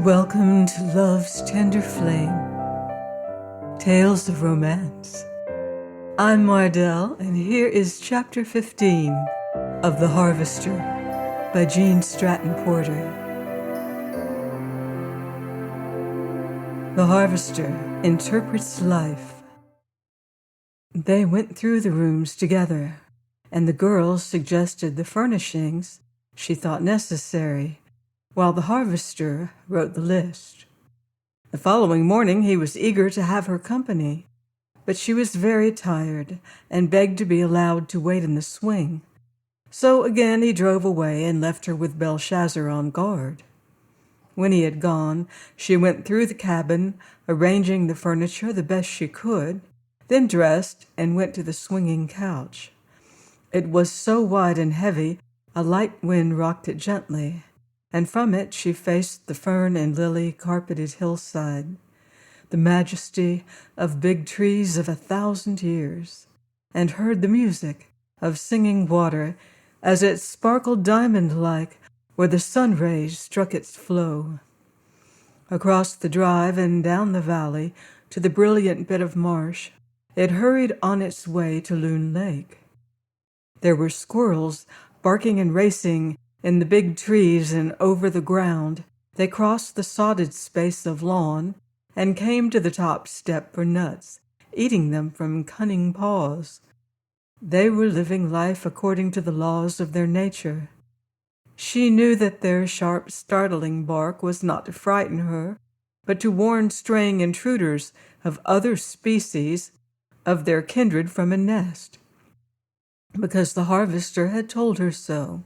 Welcome to Love's Tender Flame, Tales of Romance. I'm Mardell, and here is Chapter 15 of The Harvester by Jean Stratton Porter. The Harvester interprets life. They went through the rooms together, and the girl suggested the furnishings she thought necessary, while the harvester wrote the list. The following morning he was eager to have her company, but she was very tired and begged to be allowed to wait in the swing. So again he drove away and left her with Belshazzar on guard. When he had gone, she went through the cabin, arranging the furniture the best she could, then dressed and went to the swinging couch. It was so wide and heavy, a light wind rocked it gently, and from it she faced the fern and lily carpeted hillside, the majesty of big trees of 1,000 years, and heard the music of singing water as it sparkled diamond-like where the sun rays struck its flow. Across the drive and down the valley to the brilliant bit of marsh, it hurried on its way to Loon Lake. There were squirrels barking and racing in the big trees, and over the ground they crossed the sodded space of lawn and came to the top step for nuts, eating them from cunning paws. They were living life according to the laws of their nature. She knew that their sharp, startling bark was not to frighten her, but to warn straying intruders of other species of their kindred from a nest, because the harvester had told her so.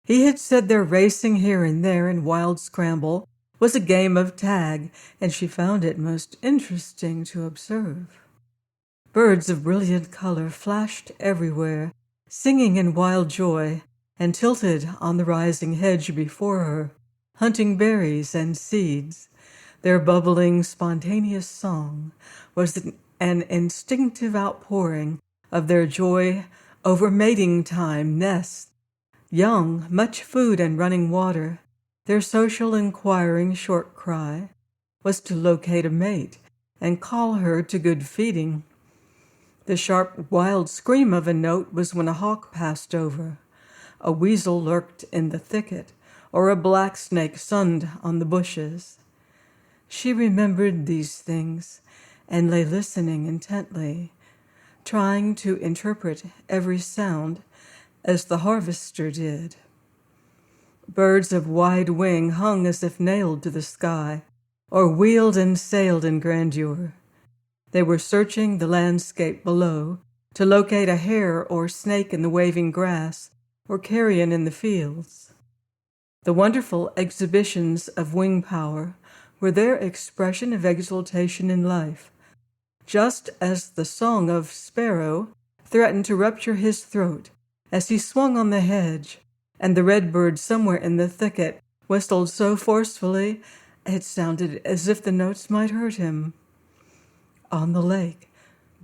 He had said their racing here and there in wild scramble was a game of tag, and she found it most interesting to observe. Birds of brilliant color flashed everywhere, singing in wild joy, and tilted on the rising hedge before her, hunting berries and seeds. Their bubbling, spontaneous song was an instinctive outpouring of their joy over mating time, nests, young, much food and running water. Their social inquiring short cry was to locate a mate and call her to good feeding. The sharp, wild scream of a note was when a hawk passed over, a weasel lurked in the thicket, or a black snake sunned on the bushes. She remembered these things and lay listening intently, trying to interpret every sound as the harvester did. Birds of wide wing hung as if nailed to the sky, or wheeled and sailed in grandeur. They were searching the landscape below to locate a hare or snake in the waving grass, or carrion in the fields. The wonderful exhibitions of wing power were their expression of exultation in life, just as the song of sparrow threatened to rupture his throat as he swung on the hedge, and the redbird somewhere in the thicket whistled so forcefully it sounded as if the notes might hurt him. On the lake,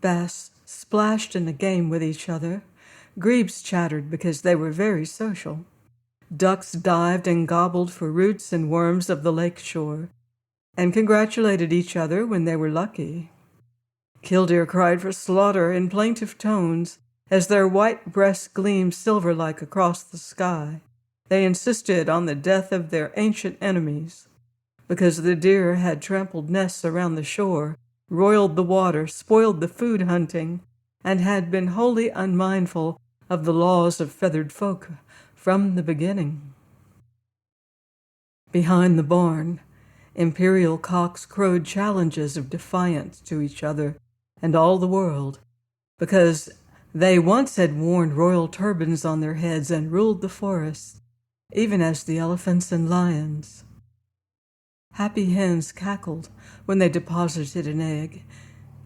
bass splashed in a game with each other. Grebes chattered because they were very social. Ducks dived and gobbled for roots and worms of the lake shore, and congratulated each other when they were lucky. Killdeer cried for slaughter in plaintive tones as their white breasts gleamed silver-like across the sky. They insisted on the death of their ancient enemies, because the deer had trampled nests around the shore, roiled the water, spoiled the food hunting, and had been wholly unmindful of the laws of feathered folk from the beginning. Behind the barn, imperial cocks crowed challenges of defiance to each other and all the world, because they once had worn royal turbans on their heads and ruled the forests, even as the elephants and lions. Happy hens cackled when they deposited an egg,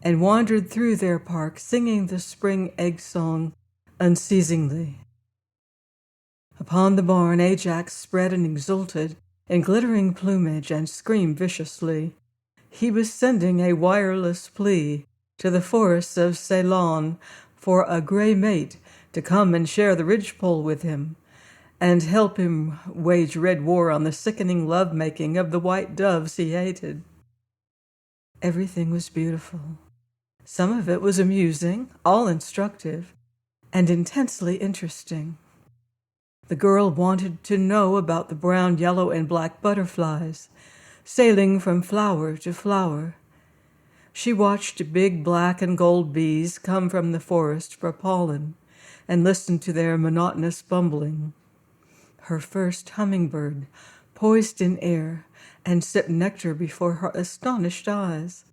and wandered through their park singing the spring egg song unceasingly. Upon the barn Ajax spread and exulted in glittering plumage and screamed viciously. He was sending a wireless plea to the forests of Ceylon for a gray mate to come and share the ridgepole with him, and help him wage red war on the sickening love-making of the white doves he hated. Everything was beautiful. Some of it was amusing, all instructive, and intensely interesting. The girl wanted to know about the brown, yellow, and black butterflies, sailing from flower to flower. She watched big black and gold bees come from the forest for pollen and listened to their monotonous bumbling. Her first hummingbird poised in air and sipped nectar before her astonished eyes.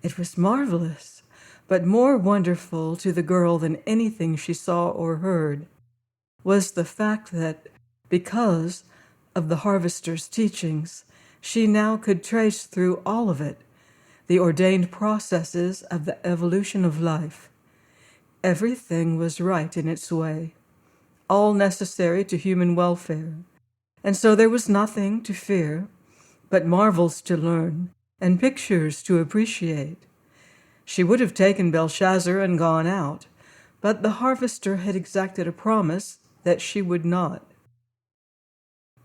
It was marvelous, but more wonderful to the girl than anything she saw or heard was the fact that, because of the harvester's teachings, she now could trace through all of it the ordained processes of the evolution of life. Everything was right in its way, all necessary to human welfare, and so there was nothing to fear, but marvels to learn and pictures to appreciate. She would have taken Belshazzar and gone out, but the harvester had exacted a promise that she would not.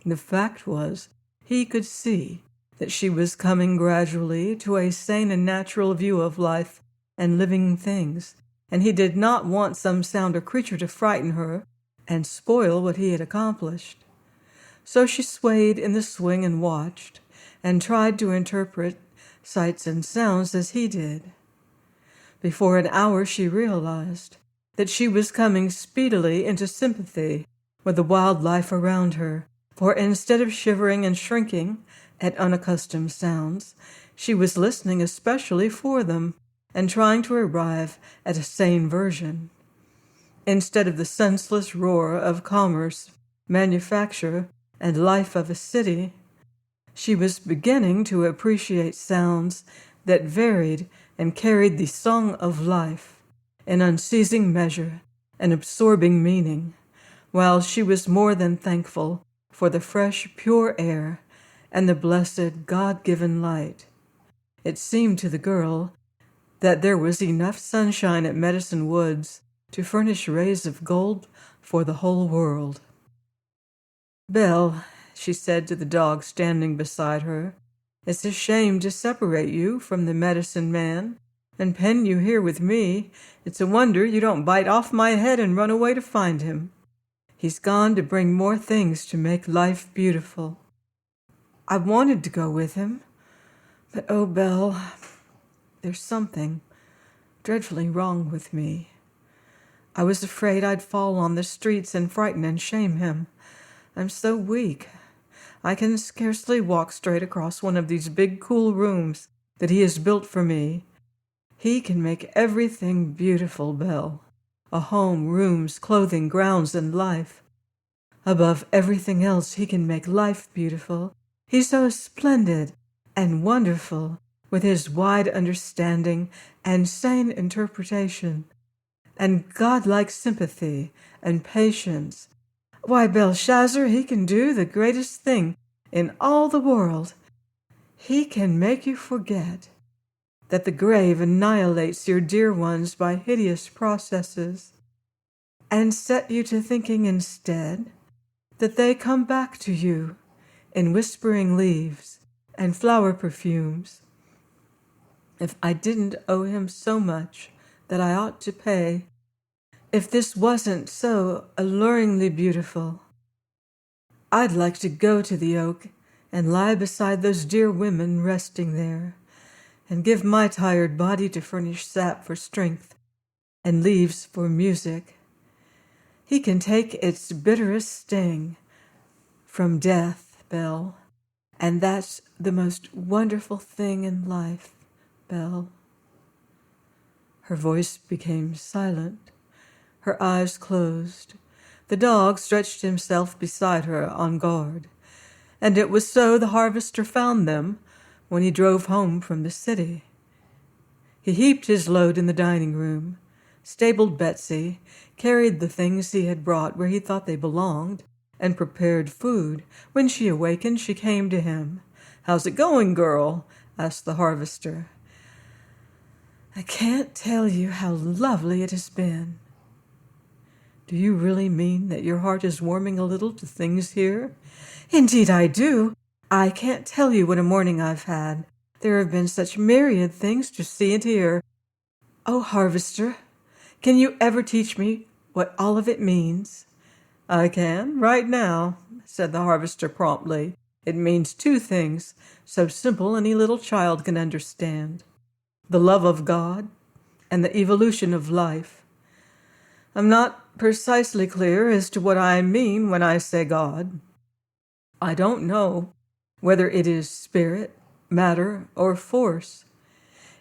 The fact was, he could see that she was coming gradually to a sane and natural view of life and living things, and he did not want some sound or creature to frighten her and spoil what he had accomplished. So she swayed in the swing and watched, and tried to interpret sights and sounds as he did. Before an hour she realized that she was coming speedily into sympathy with the wildlife around her, for instead of shivering and shrinking at unaccustomed sounds, she was listening especially for them and trying to arrive at a sane version. Instead of the senseless roar of commerce, manufacture, and life of a city, she was beginning to appreciate sounds that varied and carried the song of life in unceasing measure and absorbing meaning, while she was more than thankful for the fresh, pure air and the blessed, God-given light. It seemed to the girl that there was enough sunshine at Medicine Woods to furnish rays of gold for the whole world. "Belle," she said to the dog standing beside her, "it's a shame to separate you from the medicine man and pen you here with me. It's a wonder you don't bite off my head and run away to find him. He's gone to bring more things to make life beautiful." I wanted to go with him, but oh, Belle, there's something dreadfully wrong with me. I was afraid I'd fall on the streets and frighten and shame him. I'm so weak. I can scarcely walk straight across one of these big, cool rooms that he has built for me. He can make everything beautiful, Belle. A home, rooms, clothing, grounds, and life. Above everything else, he can make life beautiful. He's so splendid and wonderful with his wide understanding and sane interpretation and godlike sympathy and patience. Why, Belshazzar, he can do the greatest thing in all the world. He can make you forget that the grave annihilates your dear ones by hideous processes and set you to thinking instead that they come back to you in whispering leaves and flower perfumes. If I didn't owe him so much that I ought to pay, if this wasn't so alluringly beautiful, I'd like to go to the oak and lie beside those dear women resting there, and give my tired body to furnish sap for strength and leaves for music. He can take its bitterest sting from death, Belle, and that's the most wonderful thing in life, Belle. Her voice became silent. Her eyes closed. The dog stretched himself beside her on guard, and it was so the harvester found them when he drove home from the city. He heaped his load in the dining room, stabled Betsy, carried the things he had brought where he thought they belonged, and prepared food. When she awakened, she came to him. "How's it going, girl?" asked the harvester. "I can't tell you how lovely it has been." Do you really mean that your heart is warming a little to things here? Indeed I do. I can't tell you what a morning I've had. There have been such myriad things to see and hear. Oh, Harvester, can you ever teach me what all of it means? I can, right now, said the harvester promptly. It means two things, so simple any little child can understand. The love of God and the evolution of life. I'm not precisely clear as to what I mean when I say God. I don't know whether it is spirit, matter, or force.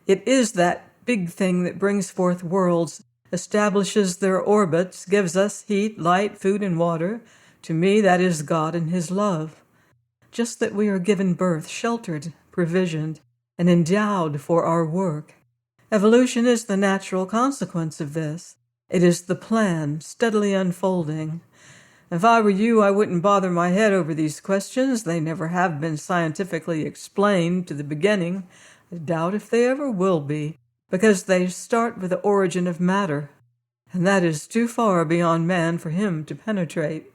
It is that big thing that brings forth worlds, establishes their orbits, gives us heat, light, food, and water. To me, that is God and His love. Just that we are given birth, sheltered, provisioned, and endowed for our work. Evolution is the natural consequence of this. It is the plan, steadily unfolding. If I were you, I wouldn't bother my head over these questions. They never have been scientifically explained to the beginning. I doubt if they ever will be, because they start with the origin of matter, and that is too far beyond man for him to penetrate.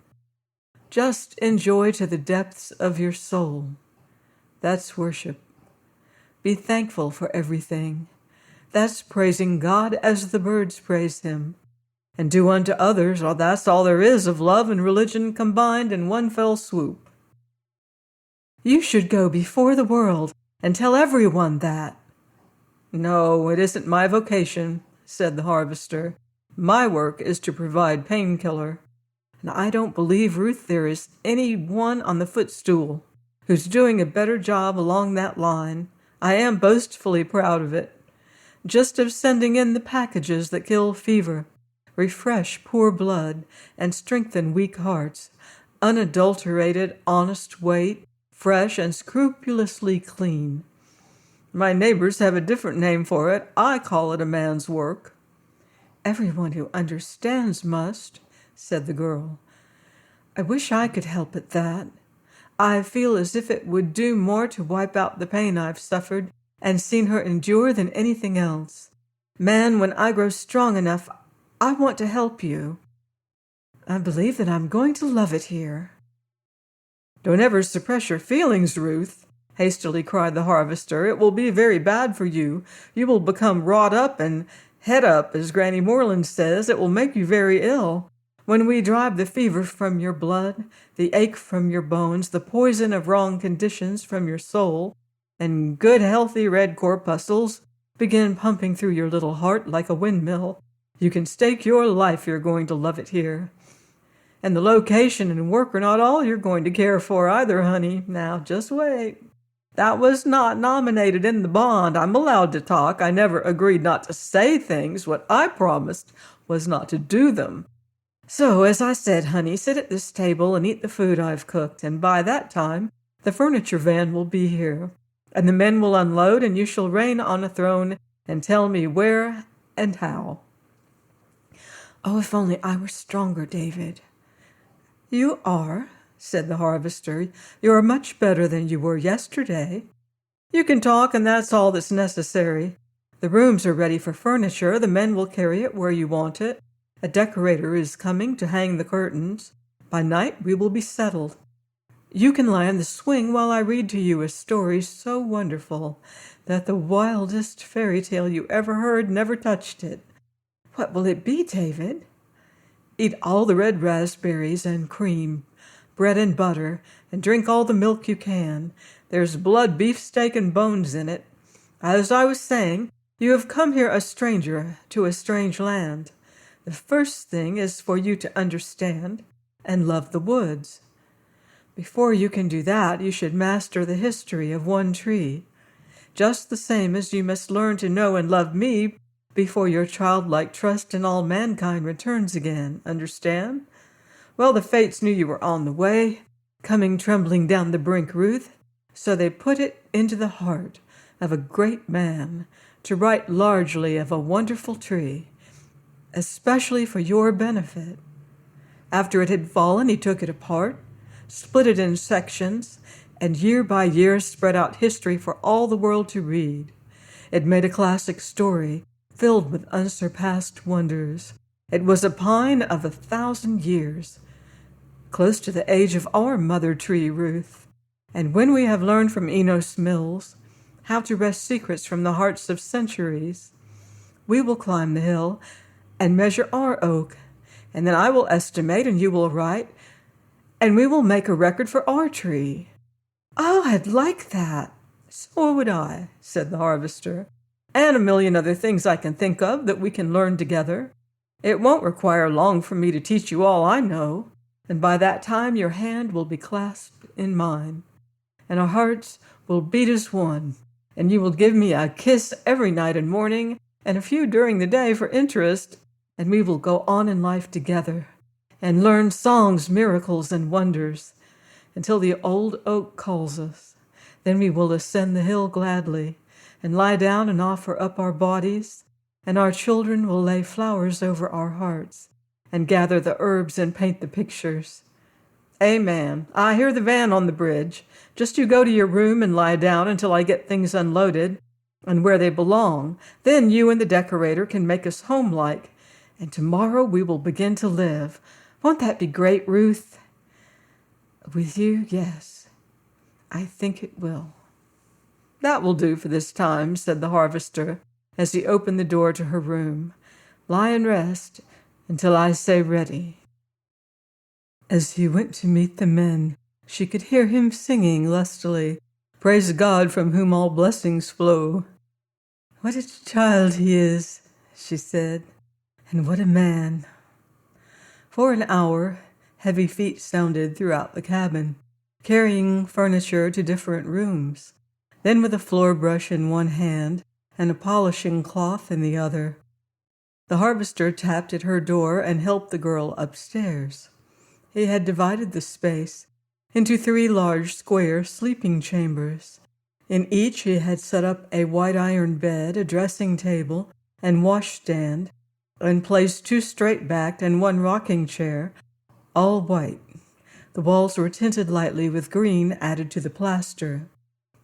Just enjoy to the depths of your soul. That's worship. Be thankful for everything. That's praising God as the birds praise Him. And do unto others, or that's all there is of love and religion combined in one fell swoop. You should go before the world and tell everyone that. No, it isn't my vocation, said the harvester. My work is to provide painkiller. And I don't believe, Ruth, there is any one on the footstool who's doing a better job along that line. I am boastfully proud of it. Just of sending in the packages that kill fever, refresh poor blood, and strengthen weak hearts. Unadulterated, honest weight, fresh and scrupulously clean. My neighbors have a different name for it. I call it a man's work. Everyone who understands must, said the girl. I wish I could help at that. I feel as if it would do more to wipe out the pain I've suffered and seen her endure than anything else. Man, when I grow strong enough, I want to help you. I believe that I'm going to love it here. Don't ever suppress your feelings, Ruth, hastily cried the harvester. It will be very bad for you. You will become wrought up and head up, as Granny Moreland says. It will make you very ill. When we drive the fever from your blood, the ache from your bones, the poison of wrong conditions from your soul, and good healthy red corpuscles begin pumping through your little heart like a windmill, you can stake your life you're going to love it here. And the location and work are not all you're going to care for either, honey. Now, just wait. That was not nominated in the bond. I'm allowed to talk. I never agreed not to say things. What I promised was not to do them. So, as I said, honey, sit at this table and eat the food I've cooked, and by that time the furniture van will be here, and the men will unload, and you shall reign on a throne and tell me where and how. Oh, if only I were stronger, David. You are, said the harvester. You are much better than you were yesterday. You can talk, and that's all that's necessary. The rooms are ready for furniture. The men will carry it where you want it. A decorator is coming to hang the curtains. By night we will be settled. You can lie on the swing while I read to you a story so wonderful that the wildest fairy tale you ever heard never touched it. What will it be, David? Eat all the red raspberries and cream, bread and butter, and drink all the milk you can. There's blood, beefsteak, and bones in it. As I was saying, you have come here a stranger to a strange land. The first thing is for you to understand and love the woods. Before you can do that, you should master the history of one tree, just the same as you must learn to know and love me before your childlike trust in all mankind returns again. Understand? Well, the fates knew you were on the way, coming trembling down the brink, Ruth, so they put it into the heart of a great man to write largely of a wonderful tree, especially for your benefit. After it had fallen, he took it apart, split it in sections, and year by year spread out history for all the world to read. It made a classic story filled with unsurpassed wonders. It was a pine of 1,000 years, close to the age of our mother tree, Ruth. And when we have learned from Enos Mills how to wrest secrets from the hearts of centuries, we will climb the hill and measure our oak, and then I will estimate and you will write, and we will make a record for our tree." "Oh, I'd like that." "So would I," said the harvester, "and a million other things I can think of that we can learn together. It won't require long for me to teach you all I know, and by that time your hand will be clasped in mine, and our hearts will beat as one, and you will give me a kiss every night and morning, and a few during the day for interest, and we will go on in life together, and learn songs, miracles, and wonders, until the old oak calls us. Then we will ascend the hill gladly, and lie down and offer up our bodies, and our children will lay flowers over our hearts, and gather the herbs and paint the pictures. Amen. I hear the van on the bridge. Just you go to your room and lie down until I get things unloaded and where they belong. Then you and the decorator can make us homelike, and tomorrow we will begin to live. Won't that be great, Ruth?" "With you, yes. I think it will." "That will do for this time," said the harvester, as he opened the door to her room. "Lie and rest until I say ready." As he went to meet the men, she could hear him singing lustily, "Praise God from whom all blessings flow." "What a child he is," she said, "and what a man." For an hour, heavy feet sounded throughout the cabin, carrying furniture to different rooms. Then with a floor brush in one hand and a polishing cloth in the other, the harvester tapped at her door and helped the girl upstairs. He had divided the space into 3 large square sleeping chambers. In each he had set up a white iron bed, a dressing table, and washstand, and placed 2 straight-backed and 1 rocking chair, all white. The walls were tinted lightly with green added to the plaster.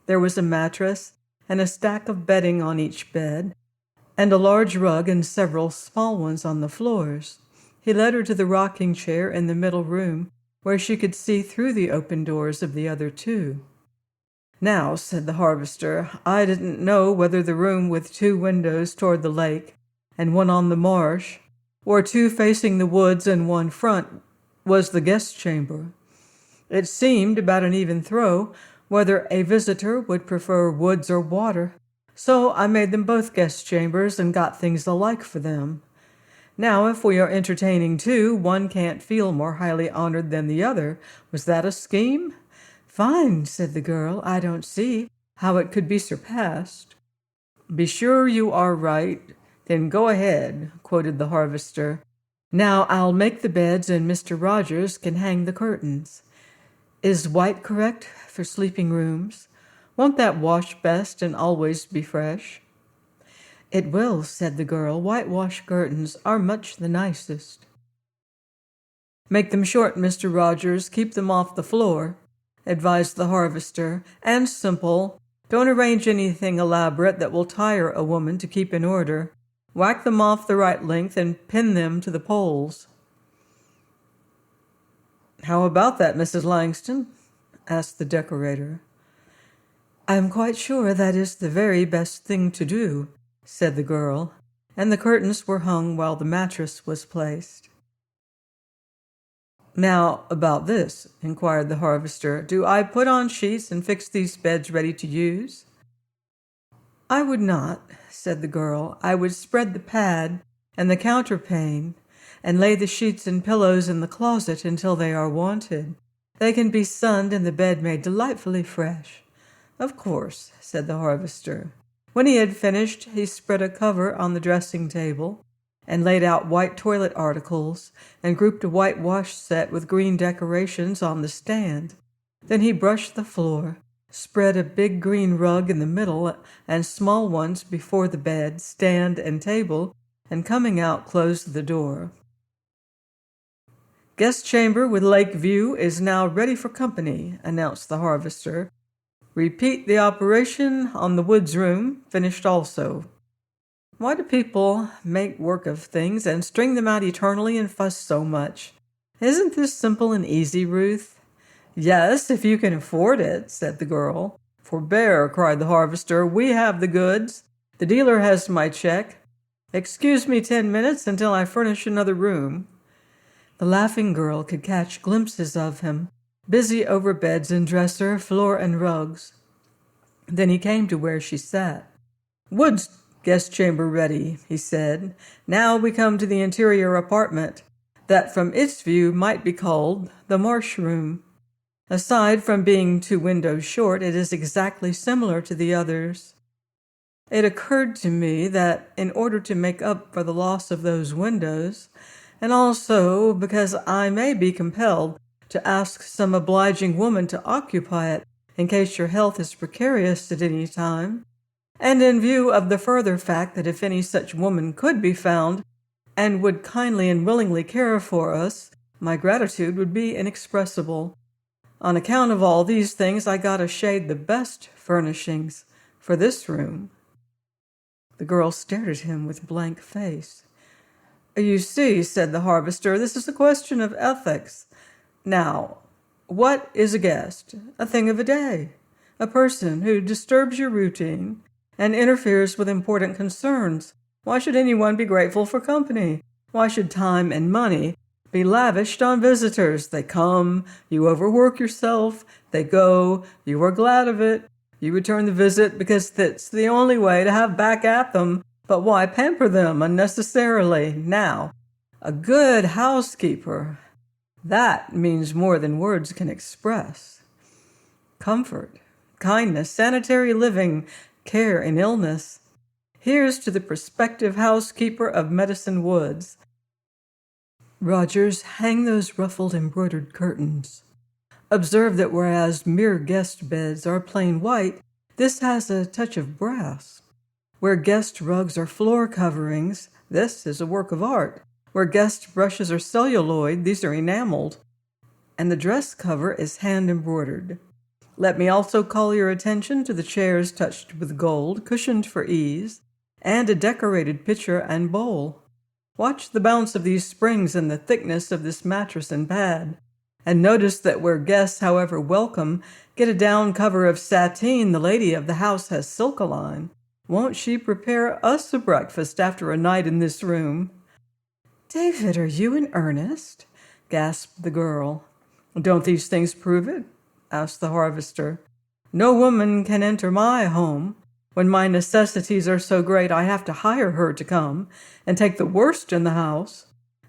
There was a mattress and a stack of bedding on each bed, and a large rug and several small ones on the floors. He led her to the rocking chair in the middle room, where she could see through the open doors of the other 2. "Now," said the harvester, "I didn't know whether the room with 2 windows toward the lake and 1 on the marsh, or 2 facing the woods and 1 front, was the guest chamber. It seemed about an even throw whether a visitor would prefer woods or water, so I made them both guest chambers and got things alike for them. Now, if we are entertaining 2, one can't feel more highly honored than the other. Was that a scheme?" "Fine," said the girl. "I don't see how it could be surpassed." "Be sure you are right. Then go ahead," quoted the harvester. "Now I'll make the beds and Mr. Rogers can hang the curtains. Is white correct for sleeping rooms? Won't that wash best and always be fresh?" "It will," said the girl. "Whitewash curtains are much the nicest." "Make them short, Mr. Rogers. Keep them off the floor," advised the harvester, "and simple. Don't arrange anything elaborate that will tire a woman to keep in order. Whack them off the right length and pin them to the poles." "How about that, Mrs. Langston?" asked the decorator. "I am quite sure that is the very best thing to do," said the girl, and the curtains were hung while the mattress was placed. "Now, about this," inquired the harvester, "do I put on sheets and fix these beds ready to use?" "I would not," said the girl. "I would spread the pad and the counterpane and lay the sheets and pillows in the closet until they are wanted. They can be sunned and the bed made delightfully fresh." "Of course," said the harvester. When he had finished, he spread a cover on the dressing table and laid out white toilet articles and grouped a white wash set with green decorations on the stand. Then he brushed the floor, spread a big green rug in the middle and small ones before the bed, stand, and table, and coming out closed the door. "Guest chamber with lake view is now ready for company," announced the harvester. "Repeat the operation on the woods room, finished also." Why do people make work of things and string them out eternally and fuss so much? Isn't this simple and easy, Ruth?" "Yes, if you can afford it," said the girl. "Forbear," cried the harvester. "We have the goods. The dealer has my check. Excuse me 10 minutes until I furnish another room." The laughing girl could catch glimpses of him, busy over beds and dresser, floor and rugs. Then he came to where she sat. "Wood's guest chamber ready," he said. "Now we come to the interior apartment, that from its view might be called the Marsh Room. Aside from being 2 windows short, it is exactly similar to the others. It occurred to me that in order to make up for the loss of those windows, and also because I may be compelled to ask some obliging woman to occupy it in case your health is precarious at any time, and in view of the further fact that if any such woman could be found and would kindly and willingly care for us, my gratitude would be inexpressible. On account of all these things, I got a shade the best furnishings for this room." The girl stared at him with blank face. "You see," said the harvester, "this is a question of ethics. Now, what is a guest? A thing of a day. A person who disturbs your routine and interferes with important concerns. Why should anyone be grateful for company? Why should time and money be lavished on visitors? They come, you overwork yourself, they go, you are glad of it. You return the visit because that's the only way to have back at them, but why pamper them unnecessarily? Now, a good housekeeper, that means more than words can express. Comfort, kindness, sanitary living, care in illness. Here's to the prospective housekeeper of Medicine Woods. Rogers, hang those ruffled embroidered curtains. Observe that whereas mere guest beds are plain white, this has a touch of brass. Where guest rugs are floor coverings, this is a work of art. Where guest brushes are celluloid, these are enameled. And the dress cover is hand embroidered. Let me also call your attention to the chairs touched with gold, cushioned for ease, and a decorated pitcher and bowl. Watch the bounce of these springs and the thickness of this mattress and pad, and notice that where guests, however welcome, get a down cover of sateen, the lady of the house has silk-a-line. Won't she prepare us a breakfast after a night in this room?" "David, are you in earnest?" gasped the girl. "Don't these things prove it?" asked the harvester. "No woman can enter my home. When my necessities are so great, I have to hire her to come and take the worst in the house.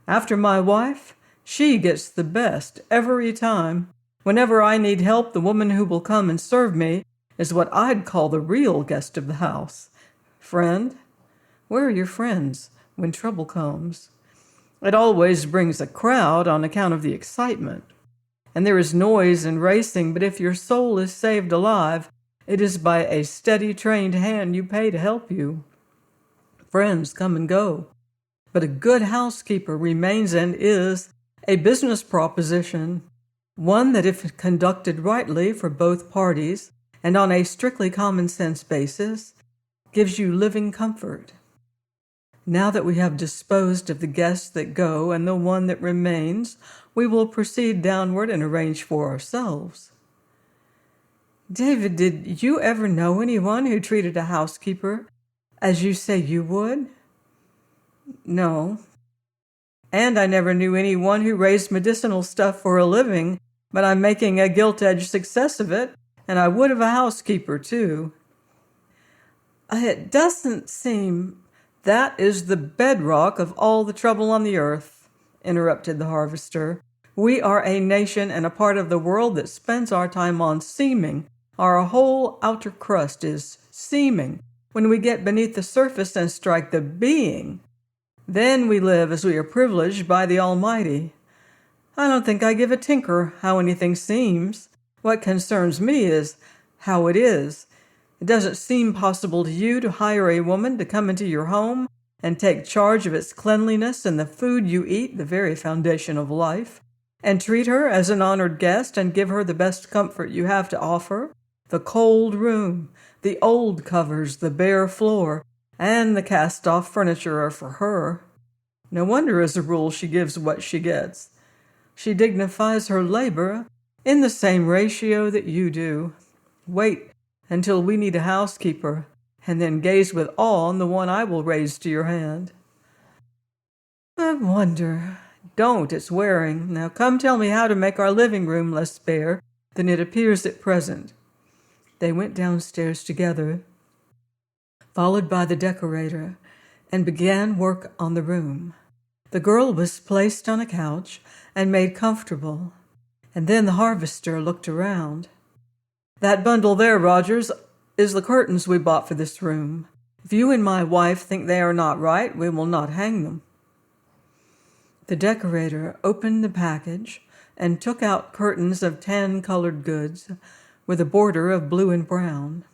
After my wife, she gets the best every time. Whenever I need help, the woman who will come and serve me is what I'd call the real guest of the house. Friend? Where are your friends when trouble comes? It always brings a crowd on account of the excitement. And there is noise and racing, but if your soul is saved alive, it is by a steady, trained hand you pay to help you. Friends come and go, but a good housekeeper remains and is a business proposition, one that if conducted rightly for both parties and on a strictly common sense basis, gives you living comfort. Now that we have disposed of the guests that go and the one that remains, we will proceed downward and arrange for ourselves." "David, did you ever know anyone who treated a housekeeper as you say you would?" "No. And I never knew anyone who raised medicinal stuff for a living, but I'm making a gilt-edged success of it, and I would of a housekeeper, too." "It doesn't seem—" "That is the bedrock of all the trouble on the earth," interrupted the harvester. "We are a nation and a part of the world that spends our time on seeming. Our whole outer crust is seeming. When we get beneath the surface and strike the being, then we live as we are privileged by the Almighty. I don't think I give a tinker how anything seems. What concerns me is how it is. It doesn't seem possible to you to hire a woman to come into your home and take charge of its cleanliness and the food you eat, the very foundation of life, and treat her as an honored guest and give her the best comfort you have to offer, the cold room, the old covers, the bare floor, and the cast-off furniture are for her. No wonder, as a rule, she gives what she gets. She dignifies her labor in the same ratio that you do. Wait until we need a housekeeper, and then gaze with awe on the one I will raise to your hand. I wonder. Don't, it's wearing. Now come tell me how to make our living room less bare than it appears at present. They went downstairs together, followed by the decorator, and began work on the room. The girl was placed on a couch and made comfortable, and then the harvester looked around. That bundle there, Rogers, is the curtains we bought for this room. If you and my wife think they are not right, we will not hang them. The decorator opened the package and took out curtains of tan-colored goods with a border of blue and brown.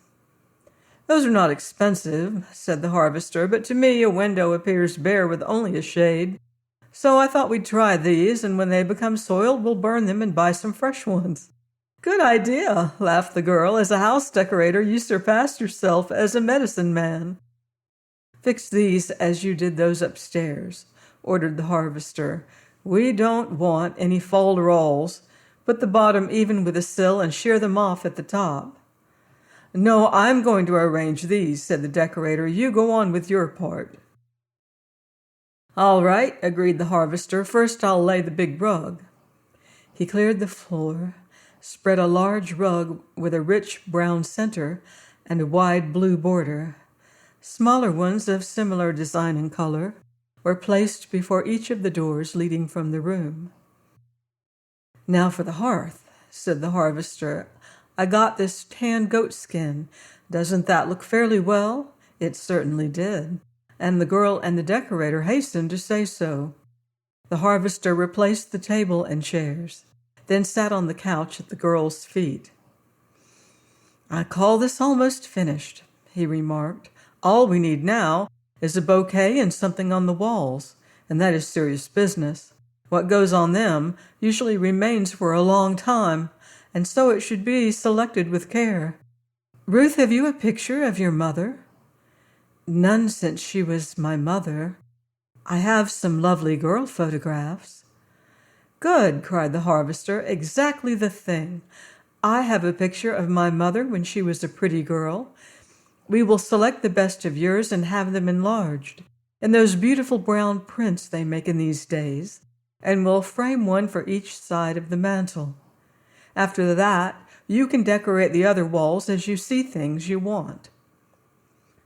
Those are not expensive, said the harvester, but to me a window appears bare with only a shade. So I thought we'd try these, and when they become soiled, we'll burn them and buy some fresh ones. Good idea, laughed the girl. As a house decorator, you surpassed yourself as a medicine man. Fix these as you did those upstairs, ordered the harvester. We don't want any fol-de-rols. Put the bottom even with the sill and shear them off at the top. No, I'm going to arrange these, said the decorator. You go on with your part. All right, agreed the harvester. First I'll lay the big rug. He cleared the floor, spread a large rug with a rich brown center and a wide blue border. Smaller ones of similar design and color were placed before each of the doors leading from the room. Now for the hearth, said the harvester. I got this tan goat skin. Doesn't that look fairly well? It certainly did, and the girl and the decorator hastened to say so. The harvester replaced the table and chairs, then sat on the couch at the girl's feet. I call this almost finished, he remarked. All we need now is a bouquet and something on the walls, and that is serious business. What goes on them usually remains for a long time, and so it should be selected with care. Ruth, have you a picture of your mother? None since she was my mother. I have some lovely girl photographs. Good, cried the harvester, exactly the thing. I have a picture of my mother when she was a pretty girl. We will select the best of yours and have them enlarged, in those beautiful brown prints they make in these days, and we'll frame one for each side of the mantel. After that, you can decorate the other walls as you see things you want.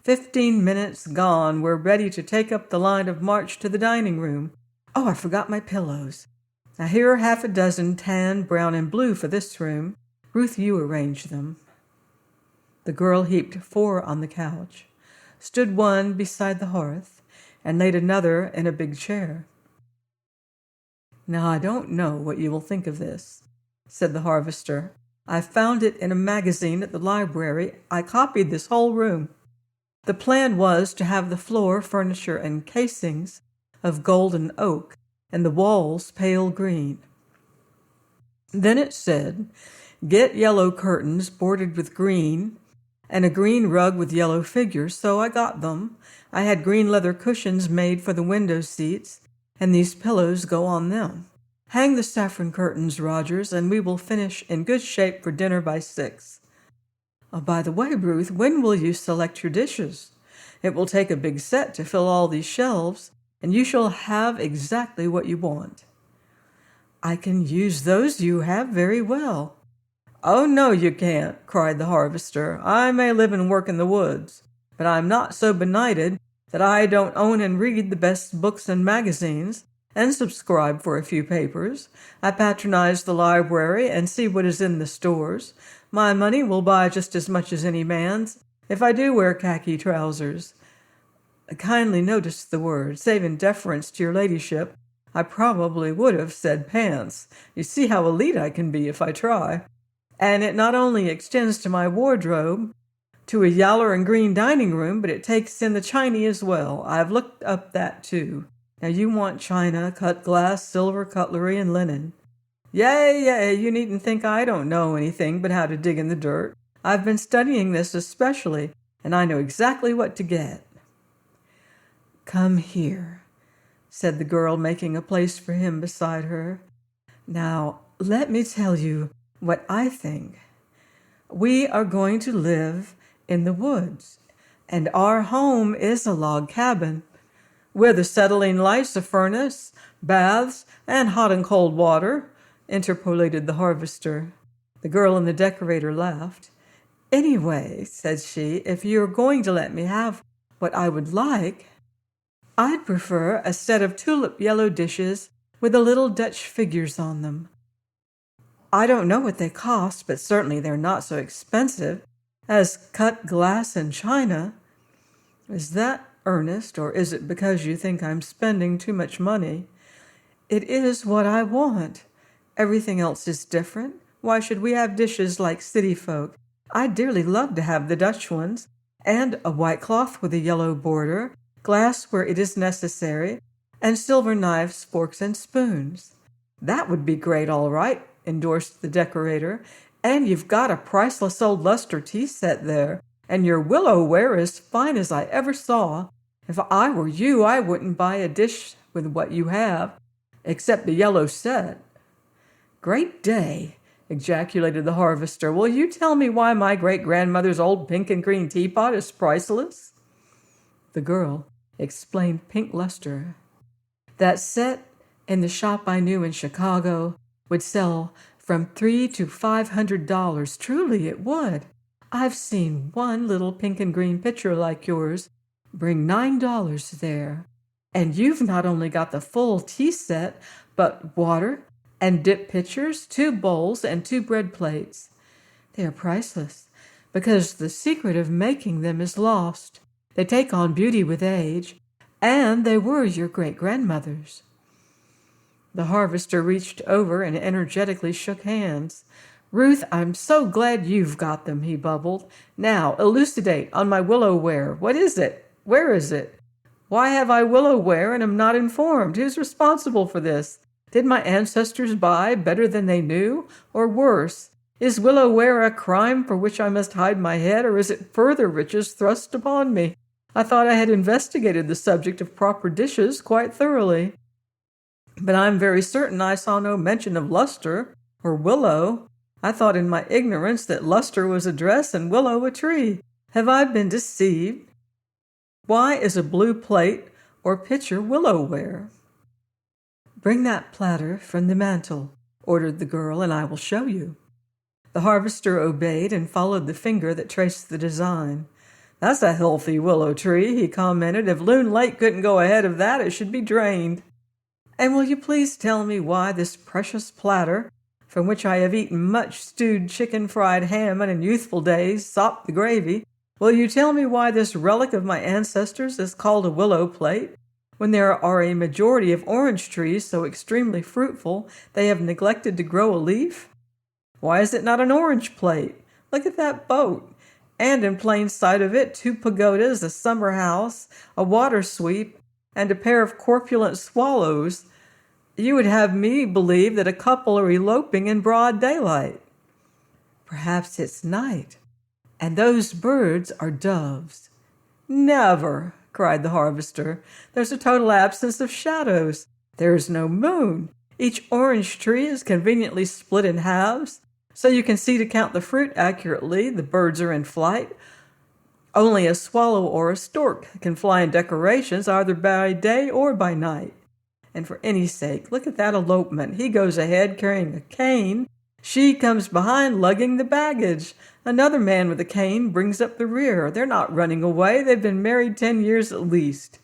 15 minutes gone, we're ready to take up the line of march to the dining room. Oh, I forgot my pillows. Now here are half a dozen, tan, brown, and blue for this room. Ruth, you arrange them. The girl heaped 4 on the couch, stood one beside the hearth, and laid another in a big chair. Now I don't know what you will think of this, said the harvester. I found it in a magazine at the library. I copied this whole room. The plan was to have the floor, furniture, and casings of golden oak, and the walls pale green. Then it said, get yellow curtains bordered with green, and a green rug with yellow figures, so I got them. I had green leather cushions made for the window seats, and these pillows go on them. Hang the saffron curtains, Rogers, and we will finish in good shape for dinner by 6. Oh, by the way, Ruth, when will you select your dishes? It will take a big set to fill all these shelves, and you shall have exactly what you want. I can use those you have very well. Oh, no, you can't, cried the harvester. I may live and work in the woods, but I'm not so benighted that I don't own and read the best books and magazines and subscribe for a few papers. I patronize the library and see what is in the stores. My money will buy just as much as any man's if I do wear khaki trousers. Kindly notice the word. Save in deference to your ladyship, I probably would have said pants. You see how elite I can be if I try. And it not only extends to my wardrobe, to a yaller and green dining room, but it takes in the chiny as well. I've looked up that too. Now you want china, cut glass, silver cutlery, and linen. Yea, you needn't think I don't know anything but how to dig in the dirt. I've been studying this especially, and I know exactly what to get. "Come here," said the girl, making a place for him beside her. "Now, let me tell you what I think. We are going to live in the woods, and our home is a log cabin, with acetylene lights, a furnace, baths, and hot and cold water," interpolated the harvester. The girl and the decorator laughed. "Anyway," said she, "if you're going to let me have what I would like, I'd prefer a set of tulip yellow dishes with the little Dutch figures on them. I don't know what they cost, but certainly they're not so expensive as cut glass and china. Is that earnest, or is it because you think I'm spending too much money? It is what I want. Everything else is different. Why should we have dishes like city folk? I'd dearly love to have the Dutch ones, and a white cloth with a yellow border, glass where it is necessary, and silver knives, forks, and spoons." "That would be great, all right," endorsed the decorator. "And you've got a priceless old luster tea set there, and your willow ware as fine as I ever saw. If I were you, I wouldn't buy a dish with what you have, except the yellow set." "Great day!" ejaculated the harvester. "Will you tell me why my great-grandmother's old pink and green teapot is priceless?" The girl explained pink luster. "That set in the shop I knew in Chicago would sell from $300 to $500. Truly it would. I've seen one little pink and green pitcher like yours bring $9 there. And you've not only got the full tea set, but water and dip pitchers, 2 bowls, and 2 bread plates. They are priceless, because the secret of making them is lost. They take on beauty with age, and they were your great-grandmother's." The harvester reached over and energetically shook hands. "Ruth, I'm so glad you've got them," he bubbled. "Now, elucidate on my willow ware. What is it? Where is it? Why have I willow ware and am not informed? Who's responsible for this? Did my ancestors buy better than they knew? Or worse, is willow ware a crime for which I must hide my head, or is it further riches thrust upon me? I thought I had investigated the subject of proper dishes quite thoroughly. But I'm very certain I saw no mention of luster or willow. I thought in my ignorance that luster was a dress and willow a tree. Have I been deceived? Why is a blue plate or pitcher willow ware?" "Bring that platter from the mantel," ordered the girl, "and I will show you." The harvester obeyed and followed the finger that traced the design. "That's a healthy willow tree," he commented. "If Loon Lake couldn't go ahead of that, it should be drained. And will you please tell me why this precious platter, from which I have eaten much stewed chicken, fried ham, and in youthful days sopped the gravy, will you tell me why this relic of my ancestors is called a willow plate, when there are a majority of orange trees so extremely fruitful they have neglected to grow a leaf? Why is it not an orange plate? Look at that boat, and in plain sight of it 2 pagodas, a summer house, a water sweep, and a pair of corpulent swallows. You would have me believe that a couple are eloping in broad daylight." "Perhaps it's night, and those birds are doves." "Never!" cried the harvester. "There's a total absence of shadows. There is no moon. Each orange tree is conveniently split in halves, so you can see to count the fruit accurately. The birds are in flight. Only a swallow or a stork can fly in decorations either by day or by night. And for any sake, look at that elopement. He goes ahead carrying a cane. She comes behind lugging the baggage. Another man with a cane brings up the rear. They're not running away. They've been married 10 years at least.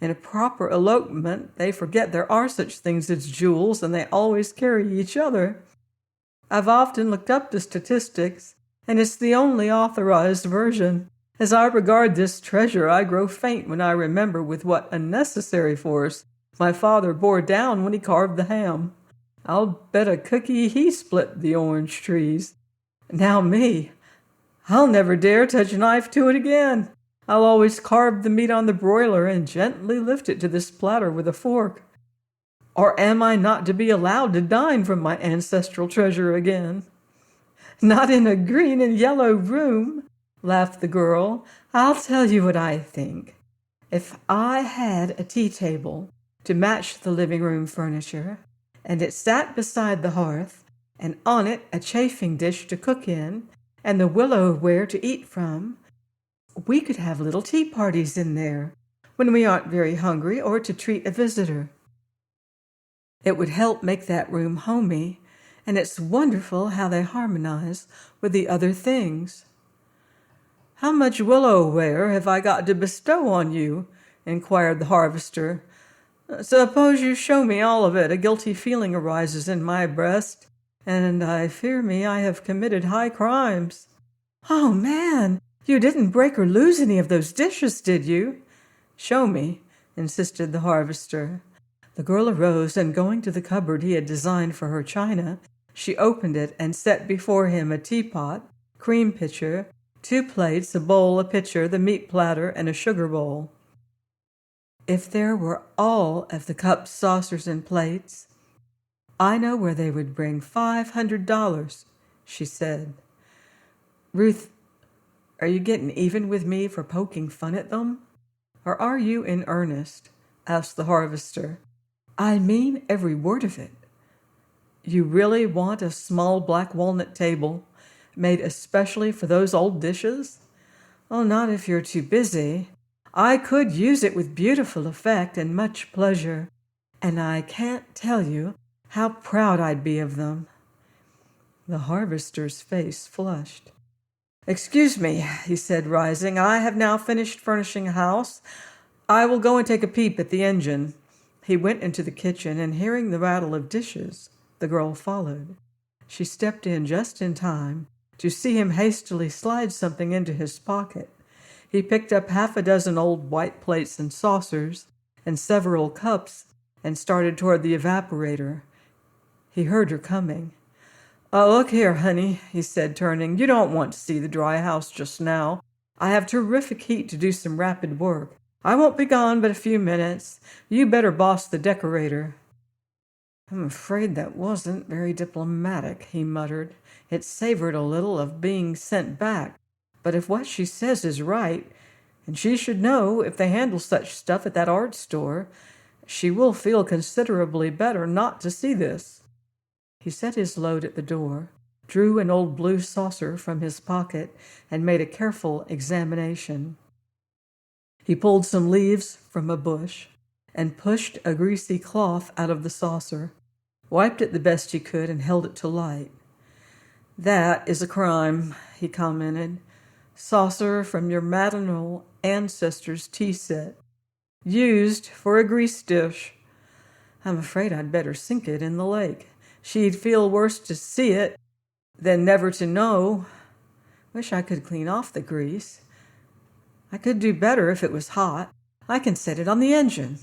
In a proper elopement, they forget there are such things as jewels, and they always carry each other. I've often looked up the statistics, and it's the only authorized version. As I regard this treasure, I grow faint when I remember with what unnecessary force my father bore down when he carved the ham. I'll bet a cookie he split the orange trees. Now me, I'll never dare touch a knife to it again. I'll always carve the meat on the broiler and gently lift it to this platter with a fork. Or am I not to be allowed to dine from my ancestral treasure again?" "Not in a green and yellow room," laughed the girl. "I'll tell you what I think. If I had a tea table to match the living room furniture, and it sat beside the hearth, and on it a chafing dish to cook in, and the willow ware to eat from, we could have little tea parties in there when we aren't very hungry or to treat a visitor. It would help make that room homey, and it's wonderful how they harmonize with the other things. "How much willow ware have I got to bestow on you?" inquired the harvester. "Suppose you show me all of it. A guilty feeling arises in my breast, and I fear me I have committed high crimes." "Oh, man, you didn't break or lose any of those dishes, did you?" "Show me," insisted the harvester. The girl arose, and going to the cupboard he had designed for her china, she opened it and set before him a teapot, cream pitcher, 2 plates, a bowl, a pitcher, the meat platter, and a sugar bowl. "If there were all of the cups, saucers, and plates, I know where they would bring $500, she said. "Ruth, are you getting even with me for poking fun at them? Or are you in earnest?" asked the harvester. "I mean every word of it." "You really want a small black walnut table made especially for those old dishes?" "Oh, not if you're too busy. I could use it with beautiful effect and much pleasure, and I can't tell you how proud I'd be of them." The harvester's face flushed. "Excuse me," he said, rising. "I have now finished furnishing a house. I will go and take a peep at the engine." He went into the kitchen, and hearing the rattle of dishes, the girl followed. She stepped in just in time to see him hastily slide something into his pocket. He picked up 6 old white plates and saucers and several cups and started toward the evaporator. He heard her coming. "Look here, honey," he said, turning. "You don't want to see the dry house just now. I have terrific heat to do some rapid work. I won't be gone but a few minutes. You better boss the decorator." "I'm afraid that wasn't very diplomatic," he muttered. It savored a little of being sent back. But if what she says is right, and she should know if they handle such stuff at that art store, she will feel considerably better not to see this. He set his load at the door, drew an old blue saucer from his pocket, and made a careful examination. He pulled some leaves from a bush and pushed a greasy cloth out of the saucer, wiped it the best he could, and held it to light. "That is a crime," he commented. "Saucer from your maternal ancestors' tea set, used for a grease dish. I'm afraid I'd better sink it in the lake. She'd feel worse to see it than never to know. Wish I could clean off the grease. I could do better if it was hot. I can set it on the engine."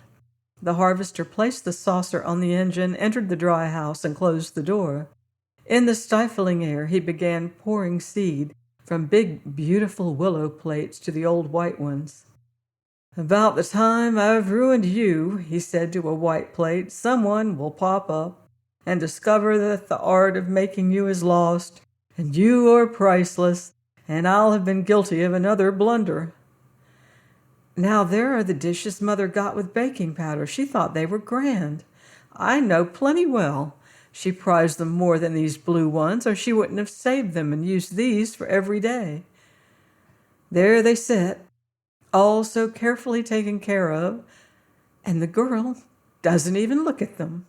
The harvester placed the saucer on the engine, entered the dry house, and closed the door. In the stifling air, he began pouring seed from big, beautiful willow plates to the old white ones. "About the time I've ruined you," he said to a white plate, "someone will pop up and discover that the art of making you is lost, and you are priceless, and I'll have been guilty of another blunder." "Now there are the dishes Mother got with baking powder. She thought they were grand. I know plenty well she prized them more than these blue ones, or she wouldn't have saved them and used these for every day. There they sit, all so carefully taken care of, and the girl doesn't even look at them.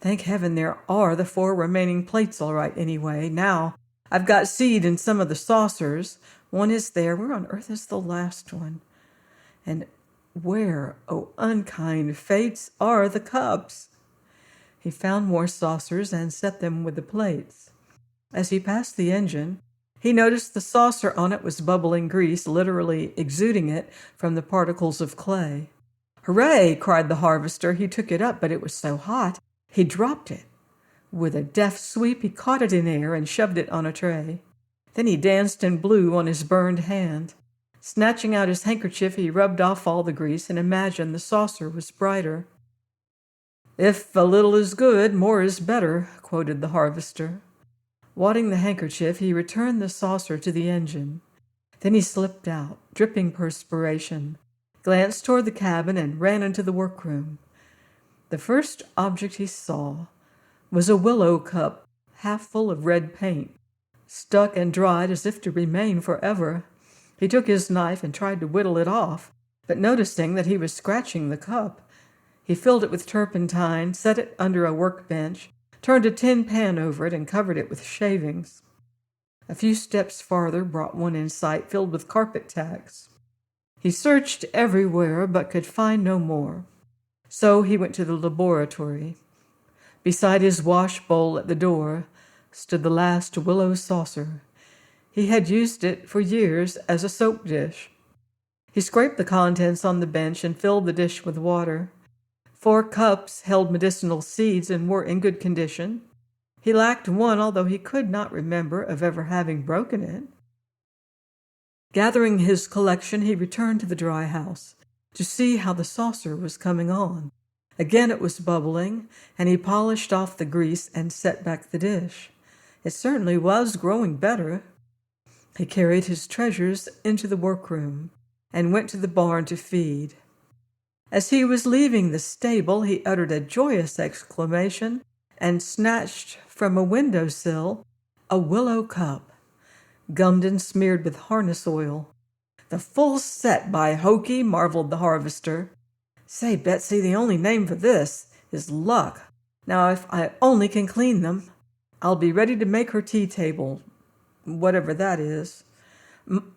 Thank heaven there are the 4 remaining plates all right anyway. Now I've got seed in some of the saucers. One is there. Where on earth is the last one? And where, oh unkind fates, are the cups?" He found more saucers and set them with the plates. As he passed the engine, he noticed the saucer on it was bubbling grease, literally exuding it from the particles of clay. "Hooray!" cried the harvester. He took it up, but it was so hot he dropped it. With a deft sweep, he caught it in air and shoved it on a tray. Then he danced and blew on his burned hand. Snatching out his handkerchief, he rubbed off all the grease and imagined the saucer was brighter. "If a little is good, more is better," quoted the harvester. Wadding the handkerchief, he returned the saucer to the engine. Then he slipped out, dripping perspiration, glanced toward the cabin, and ran into the workroom. The first object he saw was a willow cup half full of red paint, stuck and dried as if to remain forever. He took his knife and tried to whittle it off, but noticing that he was scratching the cup, he filled it with turpentine, set it under a workbench, turned a tin pan over it, and covered it with shavings. A few steps farther brought one in sight filled with carpet tacks. He searched everywhere but could find no more. So he went to the laboratory. Beside his wash bowl at the door stood the last willow saucer. He had used it for years as a soap dish. He scraped the contents on the bench and filled the dish with water. 4 cups held medicinal seeds and were in good condition. He lacked one, although he could not remember of ever having broken it. Gathering his collection, he returned to the dry house to see how the saucer was coming on. Again it was bubbling, and he polished off the grease and set back the dish. It certainly was growing better. He carried his treasures into the workroom and went to the barn to feed. As he was leaving the stable, he uttered a joyous exclamation and snatched from a windowsill a willow cup, gummed and smeared with harness oil. "The full set, by hokey," marveled the harvester. "Say, Betsy, the only name for this is luck. Now, if I only can clean them, I'll be ready to make her tea table, whatever that is.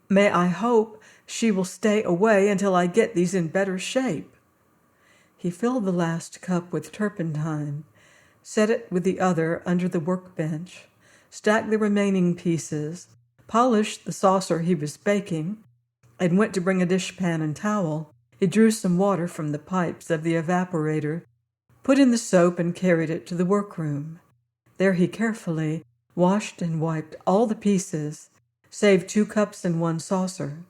May I hope she will stay away until I get these in better shape." He filled the last cup with turpentine, set it with the other under the workbench, stacked the remaining pieces, polished the saucer he was baking, and went to bring a dishpan and towel. He drew some water from the pipes of the evaporator, put in the soap, and carried it to the workroom. There he carefully washed and wiped all the pieces, save 2 cups and 1 saucer.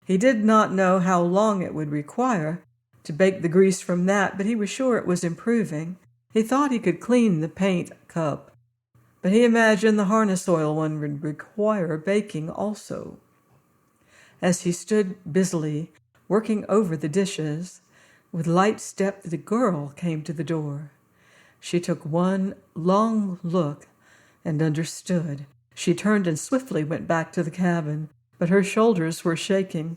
He did not know how long it would require to bake the grease from that, but he was sure it was improving. He thought he could clean the paint cup, but he imagined the harness oil one would require baking also. As he stood busily working over the dishes, with light step the girl came to the door. She took one long look and understood. She turned and swiftly went back to the cabin, but her shoulders were shaking.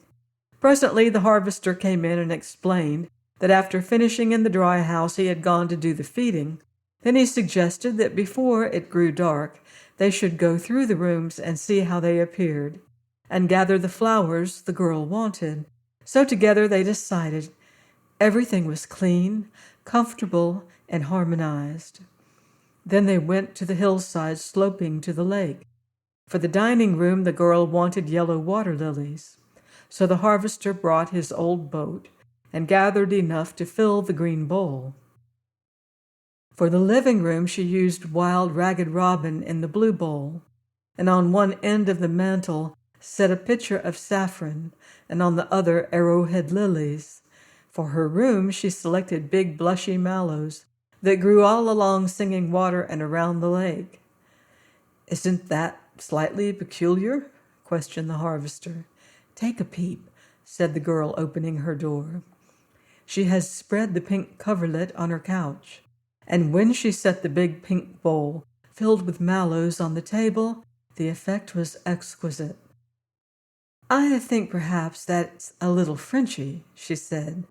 Presently the harvester came in and explained that after finishing in the dry house he had gone to do the feeding. Then he suggested that before it grew dark they should go through the rooms and see how they appeared, and gather the flowers the girl wanted. So together they decided everything was clean, comfortable, and harmonized. Then they went to the hillside sloping to the lake. For the dining room the girl wanted yellow water lilies. So the harvester brought his old boat and gathered enough to fill the green bowl. For the living room she used wild ragged robin in the blue bowl, and on one end of the mantel set a pitcher of saffron, and on the other arrowhead lilies. For her room she selected big blushy mallows that grew all along Singing Water and around the lake. "Isn't that slightly peculiar?" questioned the harvester. "Take a peep," said the girl, opening her door. She had spread the pink coverlet on her couch, and when she set the big pink bowl filled with mallows on the table, the effect was exquisite. "I think perhaps that's a little Frenchy," she said,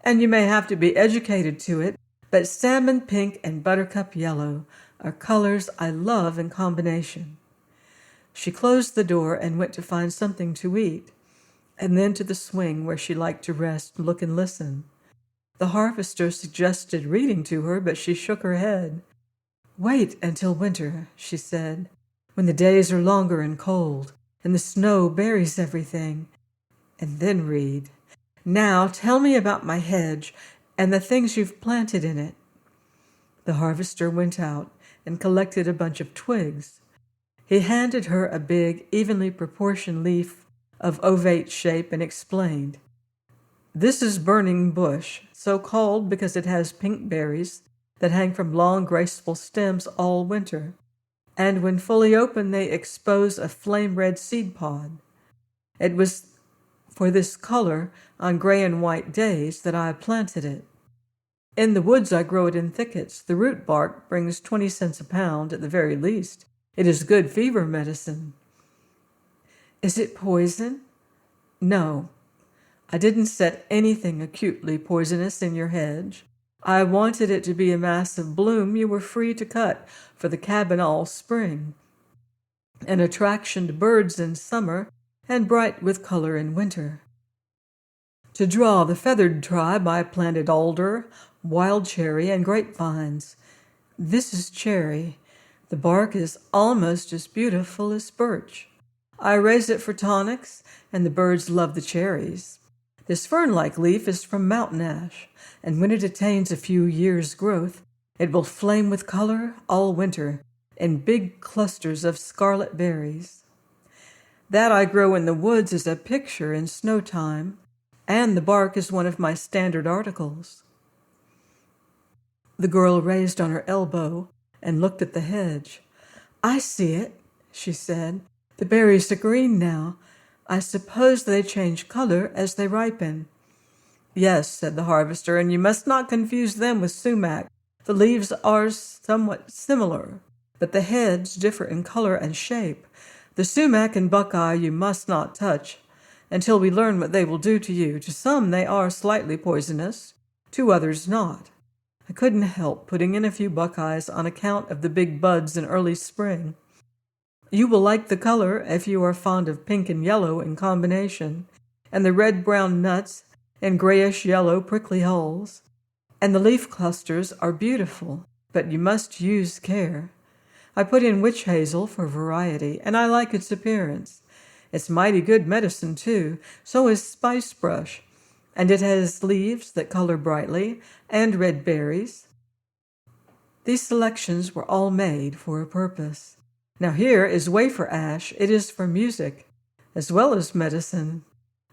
"and you may have to be educated to it, but salmon pink and buttercup yellow are colors I love in combination." She closed the door and went to find something to eat, and then to the swing where she liked to rest, look, and listen. The harvester suggested reading to her, but she shook her head. "Wait until winter," she said, "when the days are longer and cold, and the snow buries everything, and then read. Now tell me about my hedge and the things you've planted in it." The harvester went out and collected a bunch of twigs. He handed her a big, evenly proportioned leaf of ovate shape and explained, "This is burning bush, so called because it has pink berries that hang from long, graceful stems all winter, and when fully open they expose a flame-red seed pod. It was for this color on gray and white days that I planted it. In the woods I grow it in thickets. The root bark brings 20 cents a pound at the very least. It is good fever medicine." "Is it poison?" "No. I didn't set anything acutely poisonous in your hedge. I wanted it to be a mass of bloom you were free to cut for the cabin all spring, an attraction to birds in summer and bright with color in winter. To draw the feathered tribe, I planted alder, wild cherry, and grapevines. This is cherry. The bark is almost as beautiful as birch. I raise it for tonics, and the birds love the cherries. This fern-like leaf is from mountain ash, and when it attains a few years' growth, it will flame with color all winter in big clusters of scarlet berries. That I grow in the woods is a picture in snow time, and the bark is one of my standard articles." The girl raised on her elbow and looked at the hedge. "I see it," she said. "The berries are green now. I suppose they change color as they ripen." "Yes," said the harvester, "and you must not confuse them with sumac. The leaves are somewhat similar, but the heads differ in color and shape. The sumac and buckeye you must not touch until we learn what they will do to you. To some they are slightly poisonous, to others not. I couldn't help putting in a few buckeyes on account of the big buds in early spring. You will like the color if you are fond of pink and yellow in combination, and the red-brown nuts and grayish-yellow prickly hulls. And the leaf clusters are beautiful, but you must use care. I put in witch hazel for variety, and I like its appearance. It's mighty good medicine, too, so is spicebrush, and it has leaves that color brightly and red berries. These selections were all made for a purpose. Now here is wafer ash. It is for music, as well as medicine.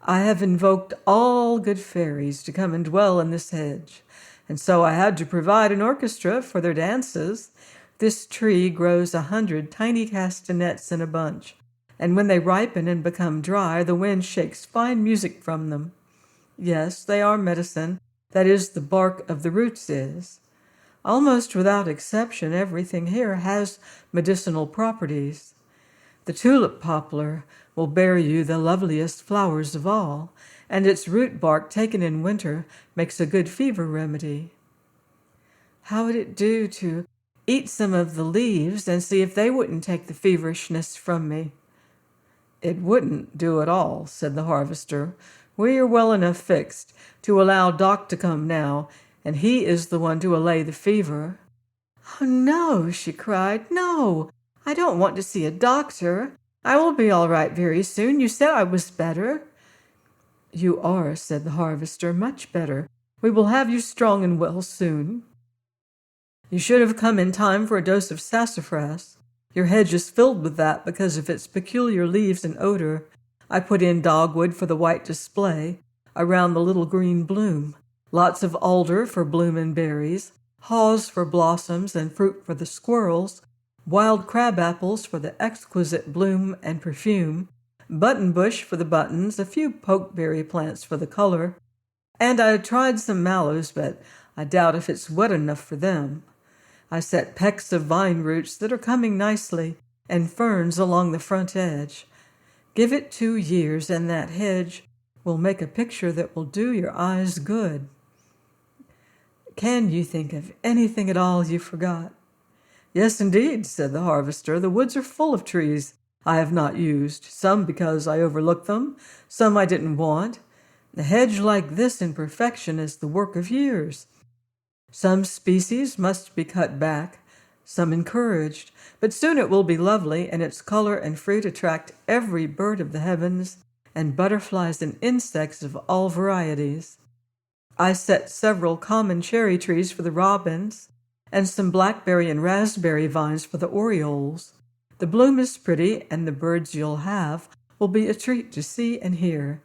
I have invoked all good fairies to come and dwell in this hedge, and so I had to provide an orchestra for their dances. This tree grows 100 tiny castanets in a bunch, and when they ripen and become dry, the wind shakes fine music from them. Yes, they are medicine. That is, the bark of the roots is. Almost without exception, everything here has medicinal properties. The tulip poplar will bear you the loveliest flowers of all, and its root bark taken in winter makes a good fever remedy. How would it do to eat some of the leaves and see if they wouldn't take the feverishness from me?" "It wouldn't do at all," said the harvester. "We are well enough fixed to allow Doc to come now, and he is the one to allay the fever." "Oh, no," she cried. "No, I don't want to see a doctor. I will be all right very soon. You said I was better." "You are," said the harvester, "much better. We will have you strong and well soon. You should have come in time for a dose of sassafras. Your hedge is filled with that because of its peculiar leaves and odor. I put in dogwood for the white display around the little green bloom, lots of alder for bloom and berries, haws for blossoms and fruit for the squirrels, wild crab apples for the exquisite bloom and perfume, buttonbush for the buttons, a few pokeberry plants for the color, and I tried some mallows, but I doubt if it's wet enough for them. I set pecks of vine roots that are coming nicely, and ferns along the front edge. Give it 2 years, and that hedge will make a picture that will do your eyes good. Can you think of anything at all you forgot?" "Yes, indeed," said the harvester. "The woods are full of trees I have not used, some because I overlooked them, some I didn't want. A hedge like this in perfection is the work of years. Some species must be cut back, some encouraged, but soon it will be lovely, and its color and fruit attract every bird of the heavens and butterflies and insects of all varieties. I set several common cherry trees for the robins, and some blackberry and raspberry vines for the orioles. The bloom is pretty, and the birds you'll have will be a treat to see and hear.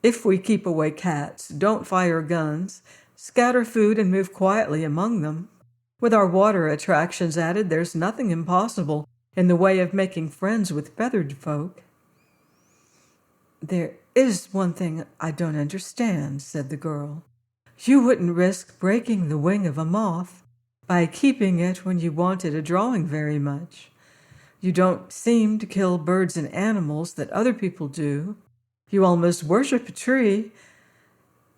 If we keep away cats, don't fire guns, scatter food and move quietly among them. With our water attractions added, there's nothing impossible in the way of making friends with feathered folk." "There is one thing I don't understand," said the girl. "You wouldn't risk breaking the wing of a moth by keeping it when you wanted a drawing very much. You don't seem to kill birds and animals that other people do. You almost worship a tree.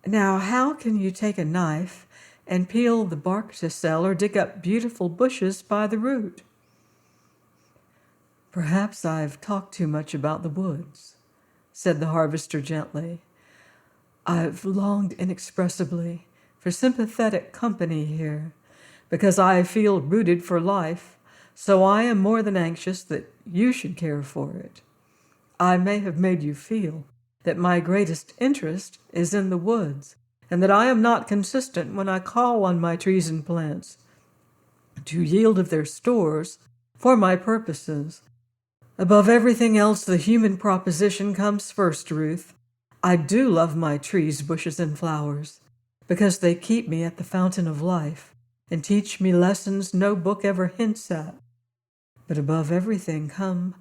Now, how can you take a knife and peel the bark to sell or dig up beautiful bushes by the root?" "Perhaps I've talked too much about the woods," said the harvester gently. "I've longed inexpressibly for sympathetic company here, because I feel rooted for life, so I am more than anxious that you should care for it. I may have made you feel that my greatest interest is in the woods, and that I am not consistent when I call on my trees and plants to yield of their stores for my purposes. Above everything else, the human proposition comes first, Ruth. I do love my trees, bushes, and flowers, because they keep me at the fountain of life and teach me lessons no book ever hints at. But above everything come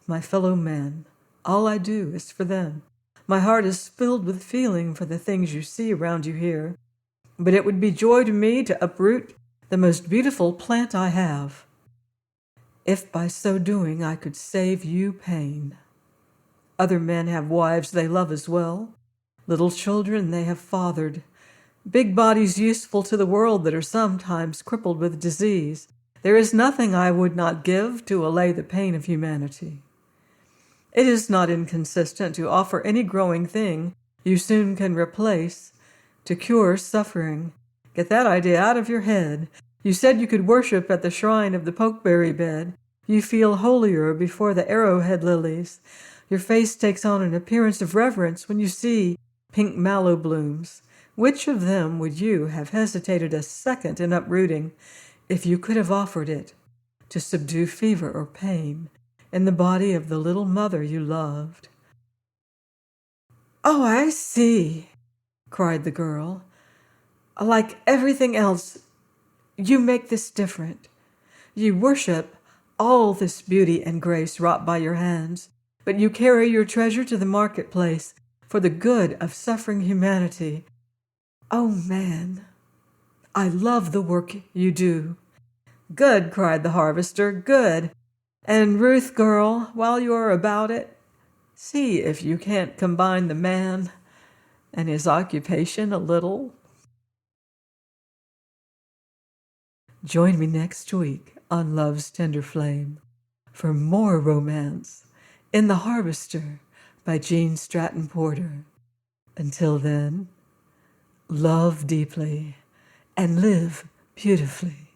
my fellow men. All I do is for them. My heart is filled with feeling for the things you see around you here, but it would be joy to me to uproot the most beautiful plant I have, if by so doing I could save you pain. Other men have wives they love as well, little children they have fathered, big bodies useful to the world that are sometimes crippled with disease. There is nothing I would not give to allay the pain of humanity. It is not inconsistent to offer any growing thing you soon can replace to cure suffering. Get that idea out of your head. You said you could worship at the shrine of the pokeberry bed. You feel holier before the arrowhead lilies. Your face takes on an appearance of reverence when you see pink mallow blooms. Which of them would you have hesitated a second in uprooting if you could have offered it to subdue fever or pain in the body of the little mother you loved?" "Oh, I see," cried the girl. "Like everything else, you make this different. You worship all this beauty and grace wrought by your hands, but you carry your treasure to the marketplace for the good of suffering humanity. Oh, man, I love the work you do." "Good," cried the harvester, "good. And Ruth, girl, while you are about it, see if you can't combine the man and his occupation a little." Join me next week on Love's Tender Flame for more romance in The Harvester by Jean Stratton Porter. Until then, love deeply and live beautifully.